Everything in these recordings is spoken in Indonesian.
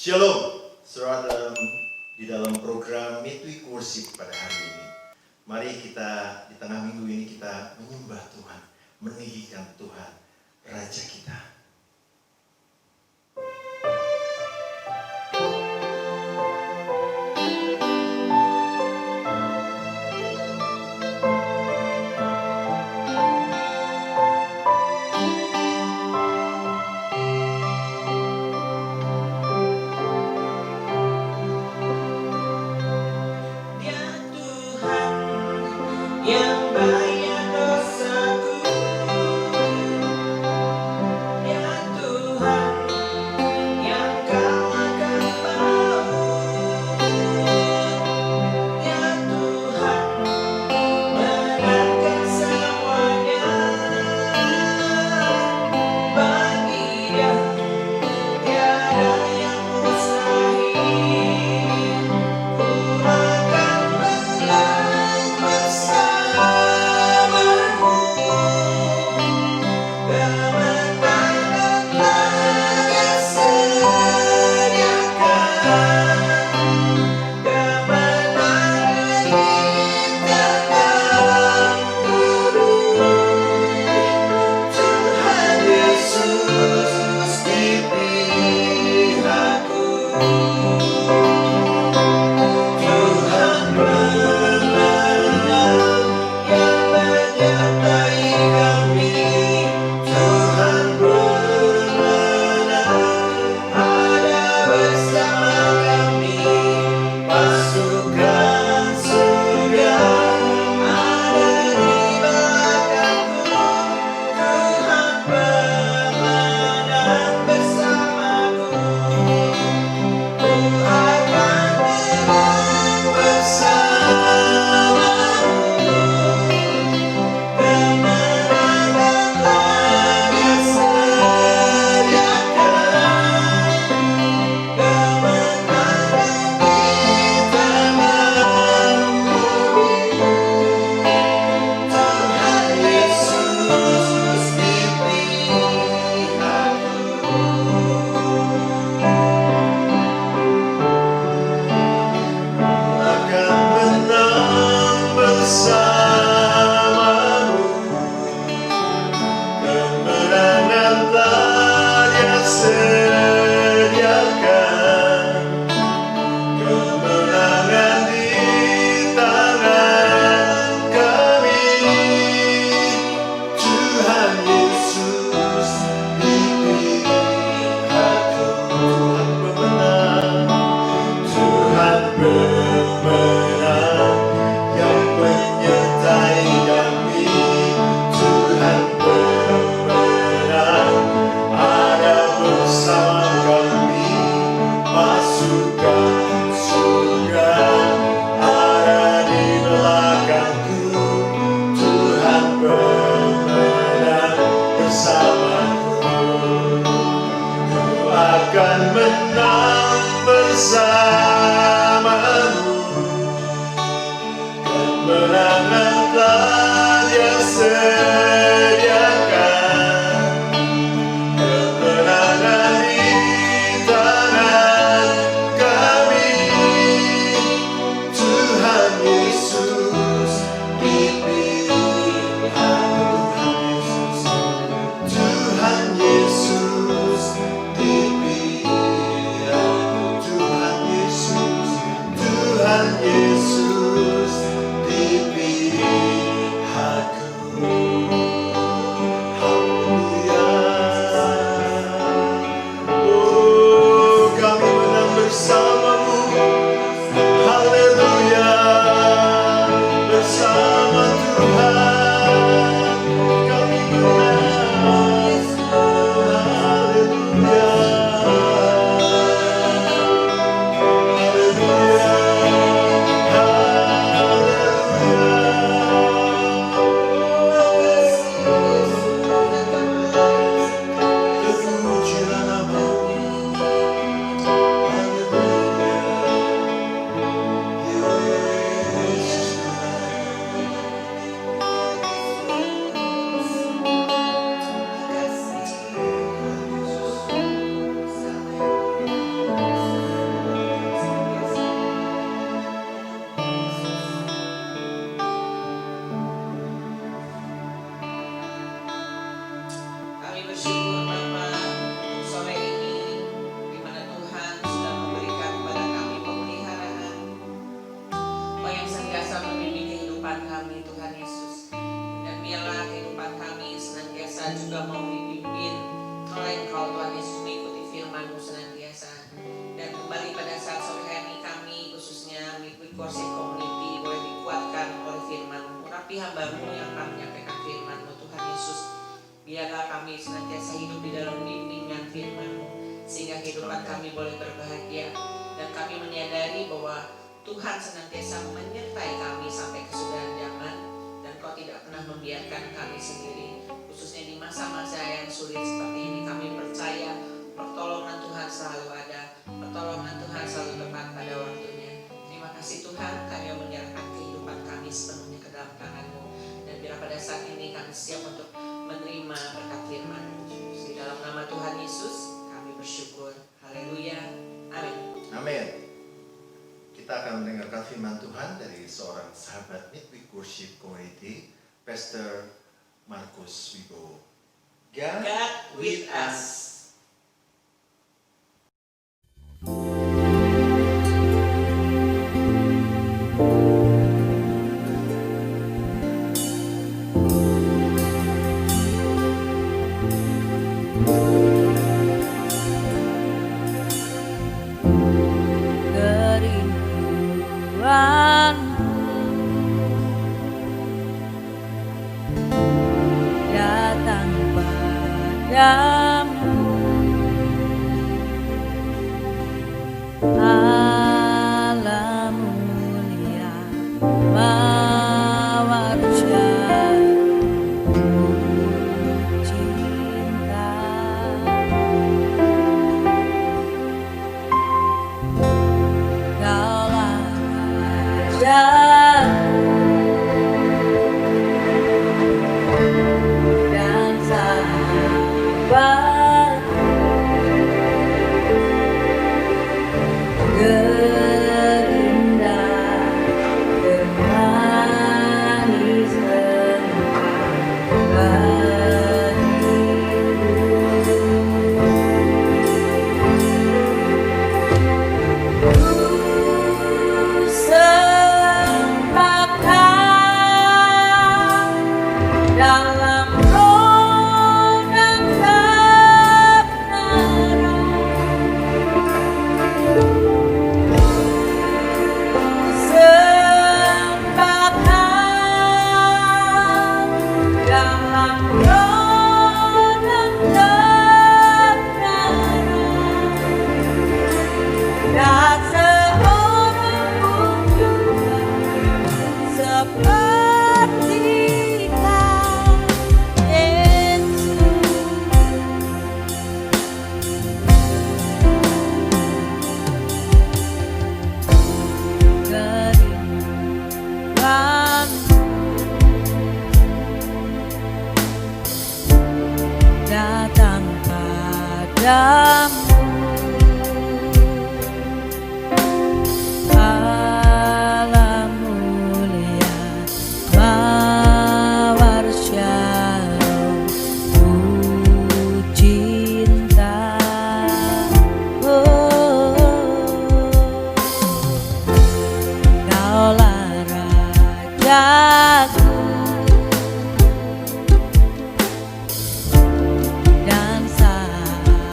Shalom, saudara di dalam program Midweek Worship pada hari ini. Mari kita di tengah minggu ini kita menyembah Tuhan, meninggikan Tuhan, Raja kita. Yesus di pihakku. kehidupan kami boleh berbahagia. Dan kami menyadari bahwa Tuhan senantiasa menyertai kami sampai kesudahan zaman. Dan Kau tidak pernah membiarkan kami sendiri. Khususnya di masa-masa yang sulit seperti ini, kami percaya pertolongan Tuhan selalu ada. Pertolongan Tuhan selalu tepat pada waktunya. Terima kasih Tuhan, kami menyerahkan kehidupan kami sepenuhnya ke dalam tangan-Mu. Dan bila pada saat ini kami siap untuk menerima berkat firman. Di dalam nama Tuhan Yesus kami bersyukur. Haleluya. Amin. Amin. Kita akan mendengarkan firman Tuhan dari seorang sahabat Midweek Worship Community, Pastor Markus Wibowo. God with us. Datang padamu, Allah mulia mawar cinta. Kaulah Raja dan sahabat, terindah, termanis engkau bagiku. Ku sembahkan dalam roh dan kebenaran. Sembahkan dalam roh dan kebenaran. Dan seorang pun juga seperti Kau, Yesus. Kerinduanku datang padamu, Allah mulia mawar syarah cinta. Kaulah Rajaku dan sahabatku,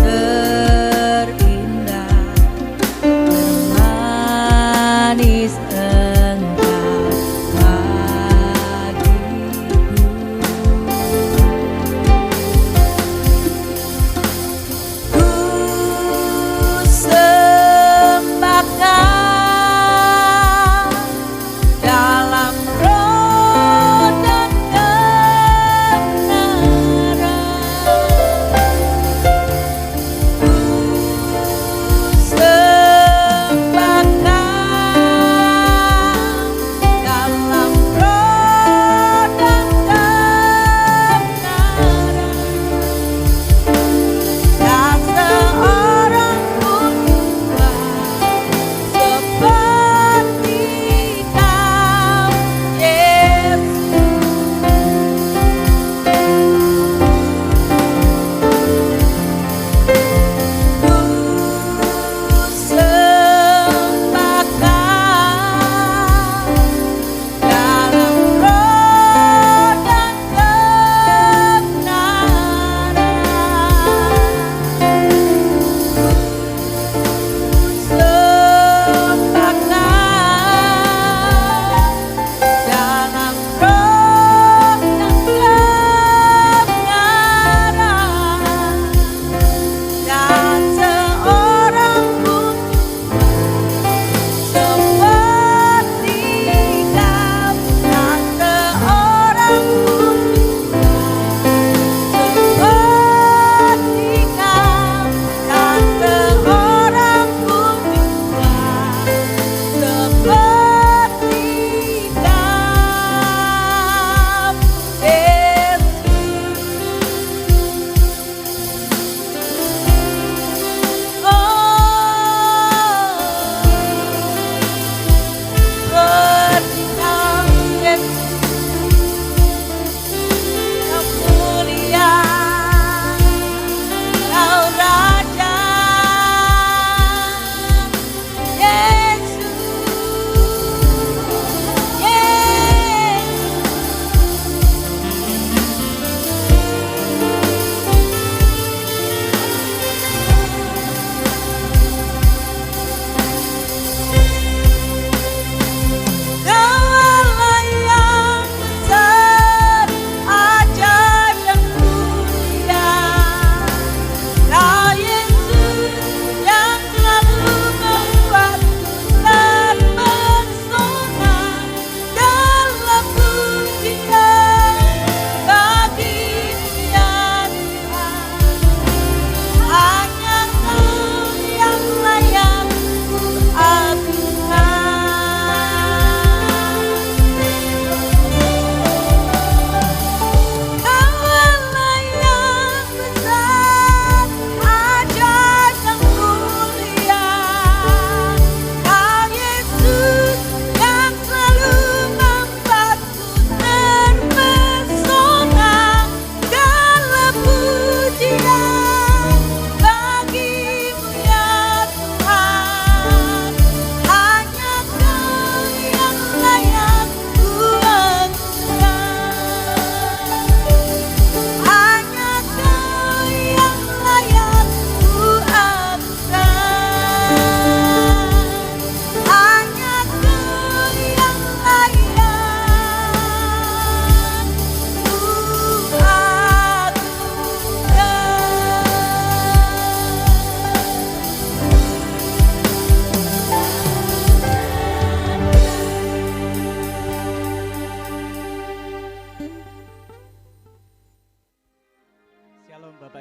terindah, termanis engkau bagiku. Ku sembahkan dalam roh dan kebenaran.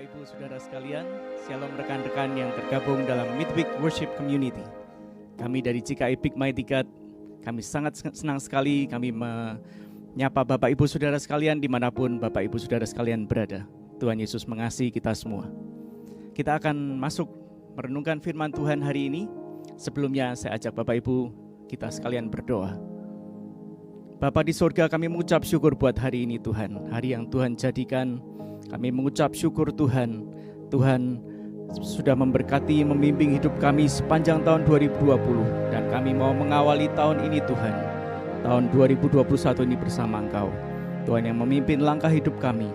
Bapak Ibu Saudara sekalian, Shalom rekan-rekan yang tergabung dalam Midweek Worship Community. Kami dari GKI Big Mighty God, kami sangat senang sekali kami menyapa Bapak Ibu Saudara sekalian dimanapun Bapak Ibu Saudara sekalian berada. Tuhan Yesus mengasihi kita semua. Kita akan masuk merenungkan firman Tuhan hari ini. Sebelumnya saya ajak Bapak Ibu kita sekalian berdoa. Bapa di surga, kami mengucap syukur buat hari ini Tuhan. Hari yang Tuhan jadikan, kami mengucap syukur Tuhan. Tuhan sudah memberkati, membimbing hidup kami sepanjang tahun 2020. Dan kami mau mengawali tahun ini Tuhan. Tahun 2021 ini bersama Engkau. Tuhan yang memimpin langkah hidup kami.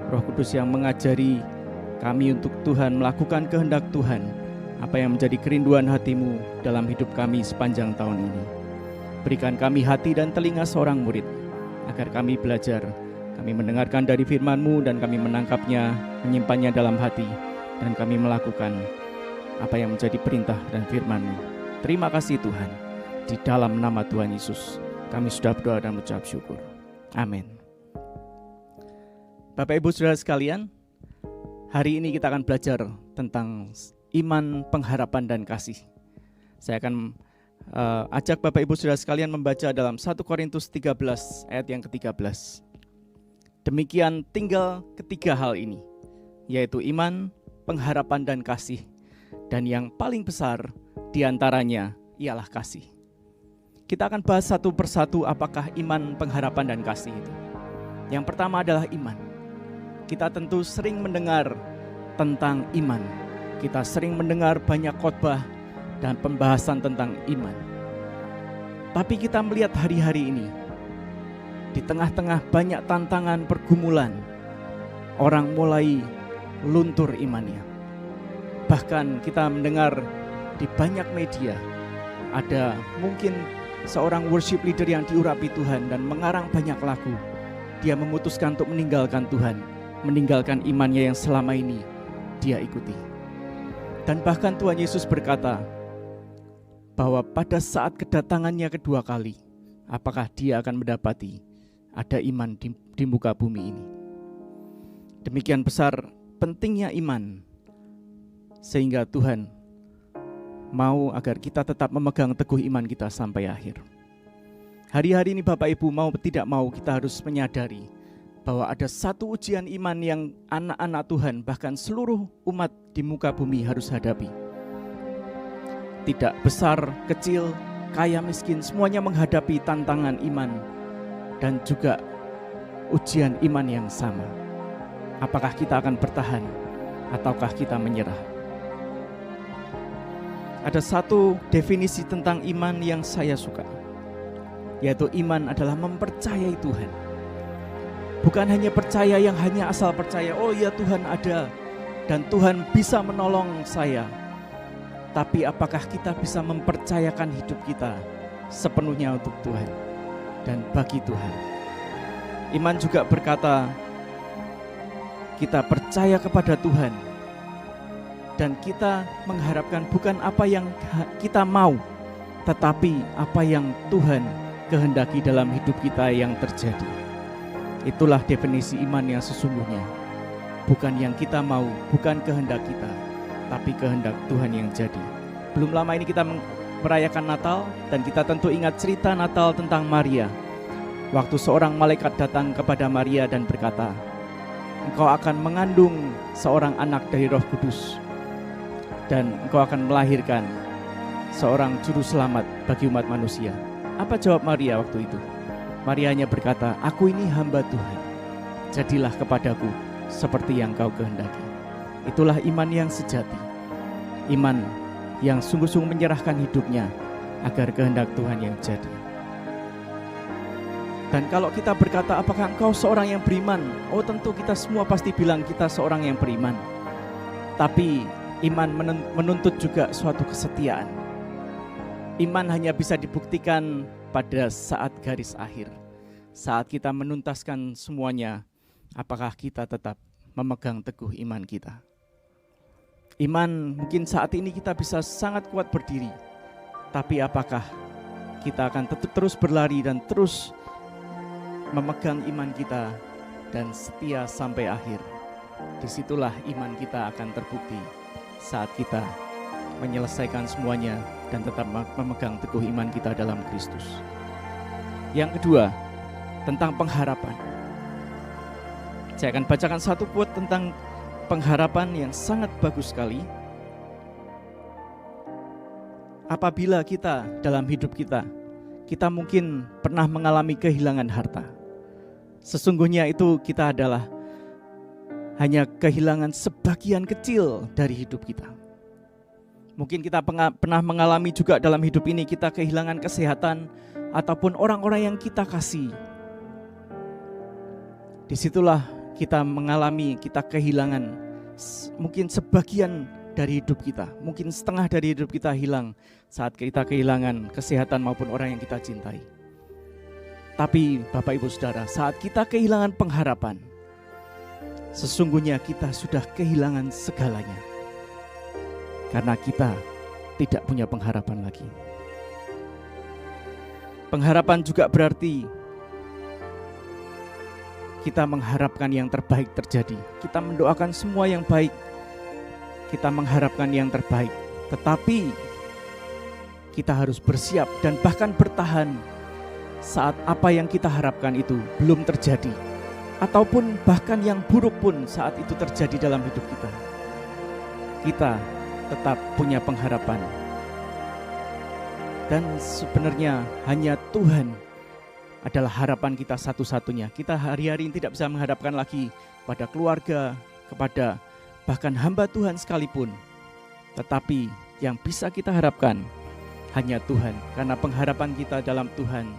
Roh Kudus yang mengajari kami untuk Tuhan melakukan kehendak Tuhan. Apa yang menjadi kerinduan hati-Mu dalam hidup kami sepanjang tahun ini. Berikan kami hati dan telinga seorang murid, agar kami belajar, kami mendengarkan dari firman-Mu dan kami menangkapnya, menyimpannya dalam hati, dan kami melakukan apa yang menjadi perintah dan firman-Mu. Terima kasih Tuhan, di dalam nama Tuhan Yesus, kami sudah berdoa dan mengucap syukur. Amin. Bapak Ibu Saudara sekalian, hari ini kita akan belajar tentang iman, pengharapan, dan kasih. Saya akan ajak Bapak Ibu Saudara sekalian membaca dalam 1 Korintus 13 ayat yang ke-13. Demikian tinggal ketiga hal ini, yaitu iman, pengharapan, dan kasih. Dan yang paling besar diantaranya ialah kasih. Kita akan bahas satu persatu apakah iman, pengharapan, dan kasih itu. Yang pertama adalah iman. Kita tentu sering mendengar tentang iman. Kita sering mendengar banyak khotbah dan pembahasan tentang iman. Tapi kita melihat hari-hari ini, di tengah-tengah banyak tantangan, pergumulan, orang mulai luntur imannya. Bahkan kita mendengar di banyak media, ada mungkin seorang worship leader yang diurapi Tuhan dan mengarang banyak lagu. Dia memutuskan untuk meninggalkan Tuhan, meninggalkan imannya yang selama ini dia ikuti. Dan bahkan Tuhan Yesus berkata, bahwa pada saat kedatangannya kedua kali, apakah dia akan mendapati ada iman di muka bumi ini. Demikian besar pentingnya iman, sehingga Tuhan mau agar kita tetap memegang teguh iman kita sampai akhir. Hari-hari ini Bapak Ibu mau tidak mau kita harus menyadari bahwa ada satu ujian iman yang anak-anak Tuhan, bahkan seluruh umat di muka bumi harus hadapi. Tidak besar, kecil, kaya, miskin, semuanya menghadapi tantangan iman dan juga ujian iman yang sama. Apakah kita akan bertahan ataukah kita menyerah? Ada satu definisi tentang iman yang saya suka, yaitu iman adalah mempercayai Tuhan. Bukan hanya percaya yang hanya asal percaya, oh ya Tuhan ada dan Tuhan bisa menolong saya. Tapi apakah kita bisa mempercayakan hidup kita sepenuhnya untuk Tuhan dan bagi Tuhan? Iman juga berkata, kita percaya kepada Tuhan dan kita mengharapkan bukan apa yang kita mau, tetapi apa yang Tuhan kehendaki dalam hidup kita yang terjadi. Itulah definisi iman yang sesungguhnya. Bukan yang kita mau, bukan kehendak kita, tapi kehendak Tuhan yang jadi. Belum lama ini kita merayakan Natal dan kita tentu ingat cerita Natal tentang Maria. Waktu seorang malaikat datang kepada Maria dan berkata, engkau akan mengandung seorang anak dari Roh Kudus dan engkau akan melahirkan seorang juru selamat bagi umat manusia. Apa jawab Maria waktu itu? Maria hanya berkata, aku ini hamba Tuhan, jadilah kepadaku seperti yang kau kehendaki. Itulah iman yang sejati, iman yang sungguh-sungguh menyerahkan hidupnya agar kehendak Tuhan yang jadi. Dan kalau kita berkata, apakah engkau seorang yang beriman? Oh tentu kita semua pasti bilang kita seorang yang beriman. Tapi iman menuntut juga suatu kesetiaan. Iman hanya bisa dibuktikan pada saat garis akhir. Saat kita menuntaskan semuanya, apakah kita tetap memegang teguh iman kita? Iman mungkin saat ini kita bisa sangat kuat berdiri, tapi apakah kita akan tetap terus berlari dan terus memegang iman kita dan setia sampai akhir disitulah iman kita akan terbukti saat kita menyelesaikan semuanya dan tetap memegang teguh iman kita dalam Kristus. Yang kedua, tentang pengharapan. Saya akan bacakan satu quote tentang pengharapan yang sangat bagus sekali. Apabila kita dalam hidup kita mungkin pernah mengalami kehilangan harta. Sesungguhnya itu kita adalah hanya kehilangan sebagian kecil dari hidup kita. Mungkin kita pernah mengalami juga dalam hidup ini kita kehilangan kesehatan ataupun orang-orang yang kita kasih. Disitulah kita kehilangan mungkin sebagian dari hidup kita. Mungkin setengah dari hidup kita hilang saat kita kehilangan kesehatan maupun orang yang kita cintai. Tapi Bapak Ibu Saudara, saat kita kehilangan pengharapan, sesungguhnya kita sudah kehilangan segalanya. Karena kita tidak punya pengharapan lagi. Pengharapan juga berarti kita mengharapkan yang terbaik terjadi. Kita mendoakan semua yang baik. Kita mengharapkan yang terbaik. Tetapi kita harus bersiap dan bahkan bertahan saat apa yang kita harapkan itu belum terjadi. Ataupun bahkan yang buruk pun saat itu terjadi dalam hidup kita. Kita tetap punya pengharapan. Dan sebenarnya hanya Tuhan adalah harapan kita satu-satunya. Kita hari-hari ini tidak bisa mengharapkan lagi pada keluarga, kepada bahkan hamba Tuhan sekalipun. Tetapi yang bisa kita harapkan hanya Tuhan. Karena pengharapan kita dalam Tuhan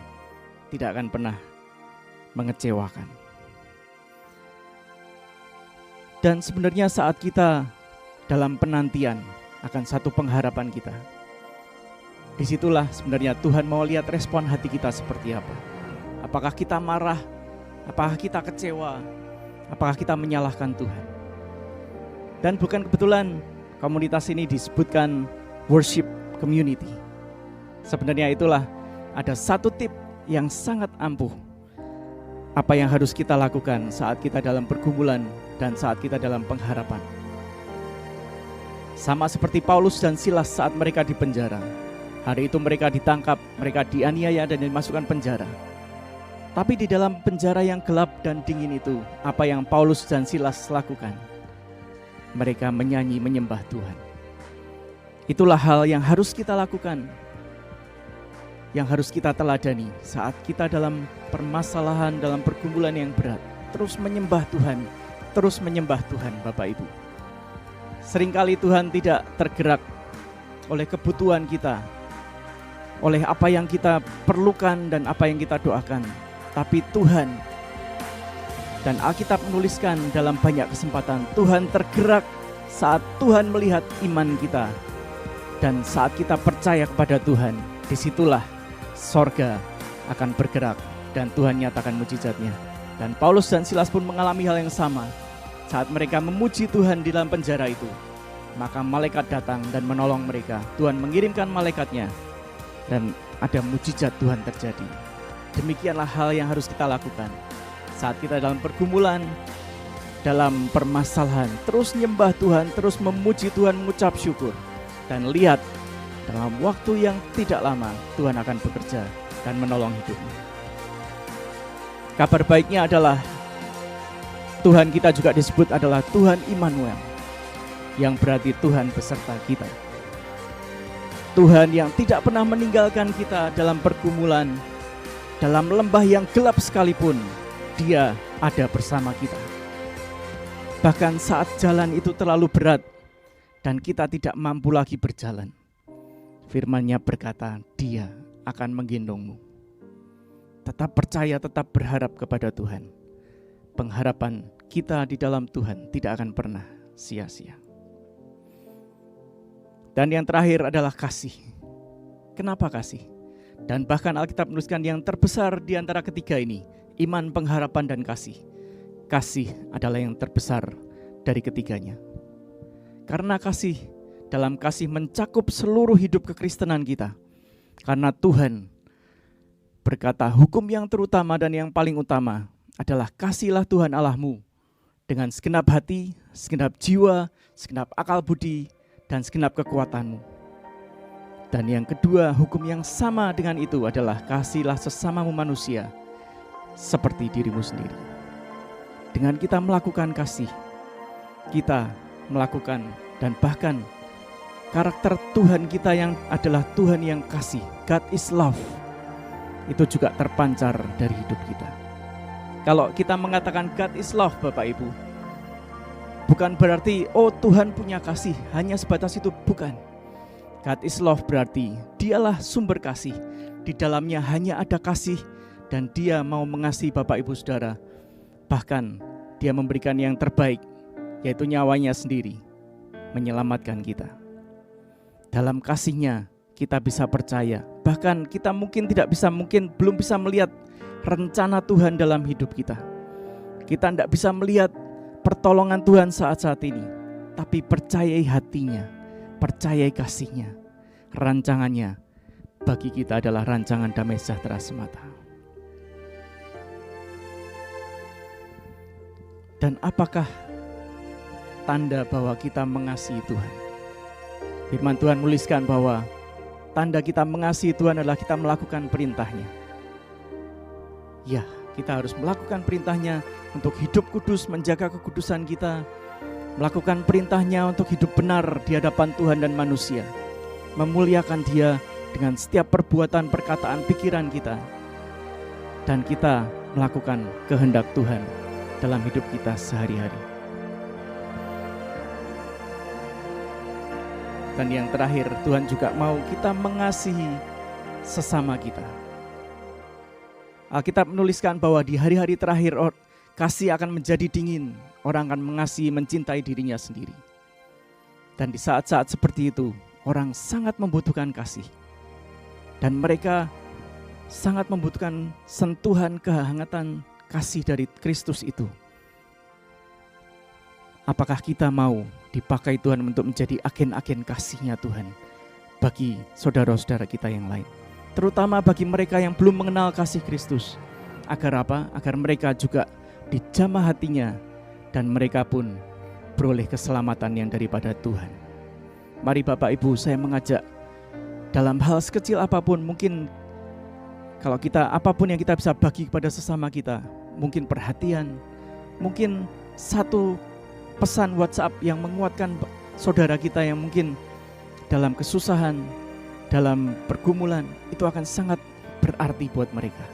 tidak akan pernah mengecewakan. Dan sebenarnya saat kita dalam penantian akan satu pengharapan kita, disitulah sebenarnya Tuhan mau lihat respon hati kita seperti apa. Apakah kita marah? Apakah kita kecewa? Apakah kita menyalahkan Tuhan? Dan bukan kebetulan komunitas ini disebutkan worship community. Sebenarnya itulah ada satu tip yang sangat ampuh. Apa yang harus kita lakukan saat kita dalam pergumulan dan saat kita dalam pengharapan. Sama seperti Paulus dan Silas saat mereka di penjara. Hari itu mereka ditangkap, mereka dianiaya dan dimasukkan penjara. Tapi di dalam penjara yang gelap dan dingin itu, apa yang Paulus dan Silas lakukan? Mereka menyanyi menyembah Tuhan. Itulah hal yang harus kita lakukan, yang harus kita teladani saat kita dalam permasalahan, dalam pergumulan yang berat. Terus menyembah Tuhan, Bapak Ibu. Seringkali Tuhan tidak tergerak oleh kebutuhan kita, oleh apa yang kita perlukan dan apa yang kita doakan. Tapi Tuhan, dan Alkitab menuliskan dalam banyak kesempatan, Tuhan tergerak saat Tuhan melihat iman kita. Dan saat kita percaya kepada Tuhan, disitulah sorga akan bergerak dan Tuhan nyatakan mujizatnya. Dan Paulus dan Silas pun mengalami hal yang sama. Saat mereka memuji Tuhan di dalam penjara itu, maka malaikat datang dan menolong mereka. Tuhan mengirimkan malaikatnya dan ada mujizat Tuhan terjadi. Demikianlah hal yang harus kita lakukan saat kita dalam pergumulan, dalam permasalahan. Terus nyembah Tuhan, terus memuji Tuhan, mengucap syukur. Dan lihat, dalam waktu yang tidak lama Tuhan akan bekerja dan menolong hidupmu. Kabar baiknya adalah Tuhan kita juga disebut adalah Tuhan Immanuel, yang berarti Tuhan beserta kita. Tuhan yang tidak pernah meninggalkan kita dalam pergumulan, dalam lembah yang gelap sekalipun, Dia ada bersama kita. Bahkan saat jalan itu terlalu berat dan kita tidak mampu lagi berjalan, firman-Nya berkata, Dia akan menggendongmu. Tetap percaya, tetap berharap kepada Tuhan. Pengharapan kita di dalam Tuhan tidak akan pernah sia-sia. Dan yang terakhir adalah kasih. Kenapa kasih? Dan bahkan Alkitab menuliskan yang terbesar di antara ketiga ini, iman, pengharapan, dan kasih. Kasih adalah yang terbesar dari ketiganya. Karena kasih, dalam kasih mencakup seluruh hidup kekristenan kita. Karena Tuhan berkata hukum yang terutama dan yang paling utama adalah kasihlah Tuhan Allahmu dengan segenap hati, segenap jiwa, segenap akal budi, dan segenap kekuatanmu. Dan yang kedua, hukum yang sama dengan itu adalah kasihilah sesamamu manusia seperti dirimu sendiri. Dengan kita melakukan kasih, kita melakukan dan bahkan karakter Tuhan kita yang adalah Tuhan yang kasih, God is love, itu juga terpancar dari hidup kita. Kalau kita mengatakan God is love, Bapak Ibu, bukan berarti Tuhan punya kasih, hanya sebatas itu, bukan. God is love berarti dialah sumber kasih, di dalamnya hanya ada kasih, dan dia mau mengasihi Bapak Ibu Saudara. Bahkan dia memberikan yang terbaik, yaitu nyawanya sendiri, menyelamatkan kita. Dalam kasihnya kita bisa percaya, bahkan kita mungkin belum bisa melihat rencana Tuhan dalam hidup kita. Kita tidak bisa melihat pertolongan Tuhan saat-saat ini, tapi percayai hatinya, percayai kasihnya. Rancangannya bagi kita adalah rancangan damai sejahtera semata. Dan apakah tanda bahwa kita mengasihi Tuhan? Firman Tuhan menuliskan bahwa tanda kita mengasihi Tuhan adalah kita melakukan perintahnya. Ya, kita harus melakukan perintahnya untuk hidup kudus, menjaga kekudusan kita, melakukan perintahnya untuk hidup benar di hadapan Tuhan dan manusia, memuliakan Dia dengan setiap perbuatan, perkataan, pikiran kita, dan kita melakukan kehendak Tuhan dalam hidup kita sehari-hari. Dan yang terakhir, Tuhan juga mau kita mengasihi sesama kita. Alkitab menuliskan bahwa di hari-hari terakhir kasih akan menjadi dingin, orang akan mengasihi, mencintai dirinya sendiri. Dan di saat-saat seperti itu, orang sangat membutuhkan kasih. Dan mereka sangat membutuhkan sentuhan kehangatan kasih dari Kristus itu. Apakah kita mau dipakai Tuhan untuk menjadi agen-agen kasih-Nya Tuhan bagi saudara-saudara kita yang lain? Terutama bagi mereka yang belum mengenal kasih Kristus. Agar apa? Agar mereka juga dijamah hatinya dan mereka pun beroleh keselamatan yang daripada Tuhan. Mari Bapak Ibu, saya mengajak dalam hal sekecil apapun, mungkin kalau kita apapun yang kita bisa bagi kepada sesama kita, mungkin perhatian, mungkin satu pesan WhatsApp yang menguatkan saudara kita yang mungkin dalam kesusahan, dalam pergumulan, itu akan sangat berarti buat mereka.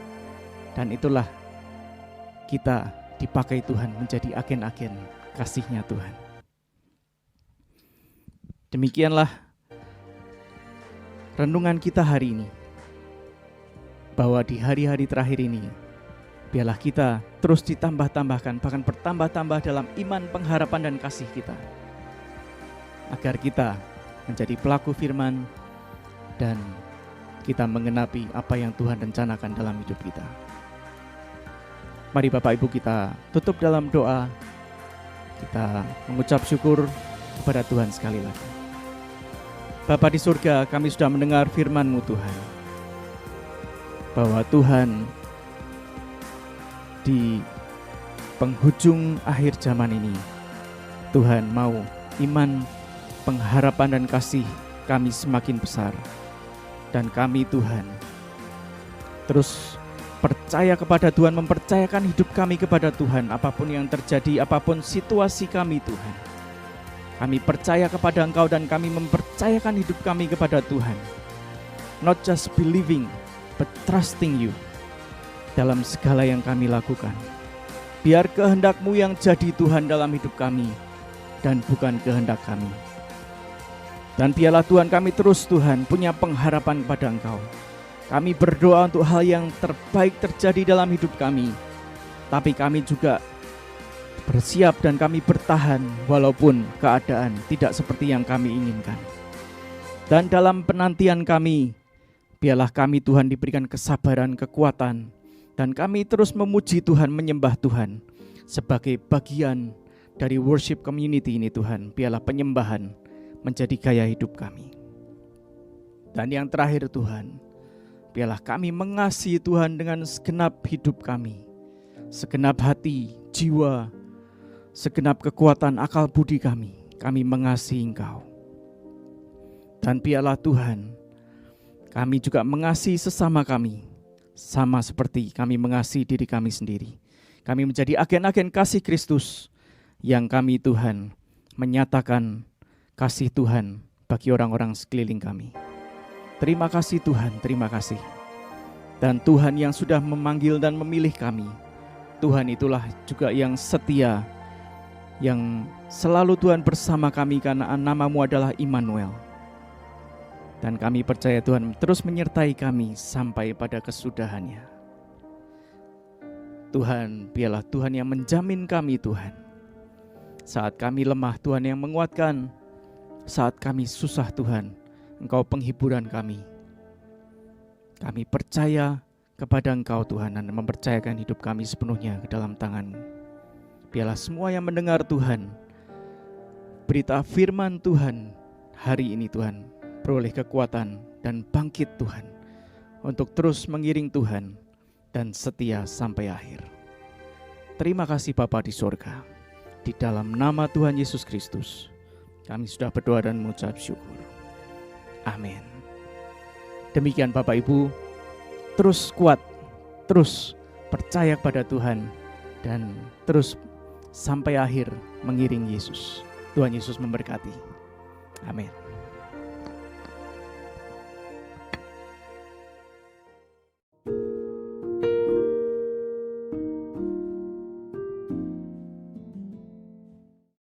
Dan itulah kita dipakai Tuhan menjadi agen-agen kasih-Nya Tuhan. Demikianlah renungan kita hari ini, bahwa di hari-hari terakhir ini biarlah kita terus ditambah-tambahkan, bahkan bertambah-tambah dalam iman, pengharapan, dan kasih kita, agar kita menjadi pelaku firman dan kita mengenapi apa yang Tuhan rencanakan dalam hidup kita. Mari Bapak Ibu kita tutup dalam doa, kita mengucap syukur kepada Tuhan sekali lagi. Bapa di surga, kami sudah mendengar firman-Mu Tuhan, bahwa Tuhan di penghujung akhir zaman ini, Tuhan mau iman, pengharapan, dan kasih kami semakin besar. Dan kami Tuhan terus percaya kepada Tuhan, mempercayakan hidup kami kepada Tuhan. Apapun yang terjadi, apapun situasi kami Tuhan, kami percaya kepada Engkau dan kami mempercayakan hidup kami kepada Tuhan. Not just believing, but trusting You dalam segala yang kami lakukan. Biar kehendak-Mu yang jadi Tuhan dalam hidup kami dan bukan kehendak kami. Dan biarlah Tuhan kami terus Tuhan punya pengharapan kepada Engkau. Kami berdoa untuk hal yang terbaik terjadi dalam hidup kami. Tapi kami juga bersiap dan kami bertahan walaupun keadaan tidak seperti yang kami inginkan. Dan dalam penantian kami, biarlah kami Tuhan diberikan kesabaran, kekuatan. Dan kami terus memuji Tuhan, menyembah Tuhan sebagai bagian dari worship community ini Tuhan. Biarlah penyembahan menjadi gaya hidup kami. Dan yang terakhir Tuhan, biarlah kami mengasihi Tuhan dengan segenap hidup kami, segenap hati, jiwa, segenap kekuatan akal budi kami mengasihi Engkau. Dan biarlah Tuhan, kami juga mengasihi sesama kami, sama seperti kami mengasihi diri kami sendiri. Kami menjadi agen-agen kasih Kristus yang kami Tuhan menyatakan kasih Tuhan bagi orang-orang sekeliling kami. Terima kasih Tuhan, terima kasih. Dan Tuhan yang sudah memanggil dan memilih kami, Tuhan itulah juga yang setia, yang selalu Tuhan bersama kami karena nama-Mu adalah Immanuel. Dan kami percaya Tuhan terus menyertai kami sampai pada kesudahannya. Tuhan, biarlah Tuhan yang menjamin kami Tuhan. Saat kami lemah, Tuhan yang menguatkan. Saat kami susah Tuhan, Engkau penghiburan kami. Kami percaya kepada Engkau Tuhan dan mempercayakan hidup kami sepenuhnya ke dalam tangan-Mu. Biarlah semua yang mendengar Tuhan, berita firman Tuhan hari ini Tuhan, beroleh kekuatan dan bangkit Tuhan, untuk terus mengiring Tuhan dan setia sampai akhir. Terima kasih Bapa di sorga, di dalam nama Tuhan Yesus Kristus, kami sudah berdoa dan mengucap syukur. Amin. Demikian Bapak Ibu, terus kuat, terus percaya kepada Tuhan, dan terus sampai akhir mengiring Yesus. Tuhan Yesus memberkati. Amin.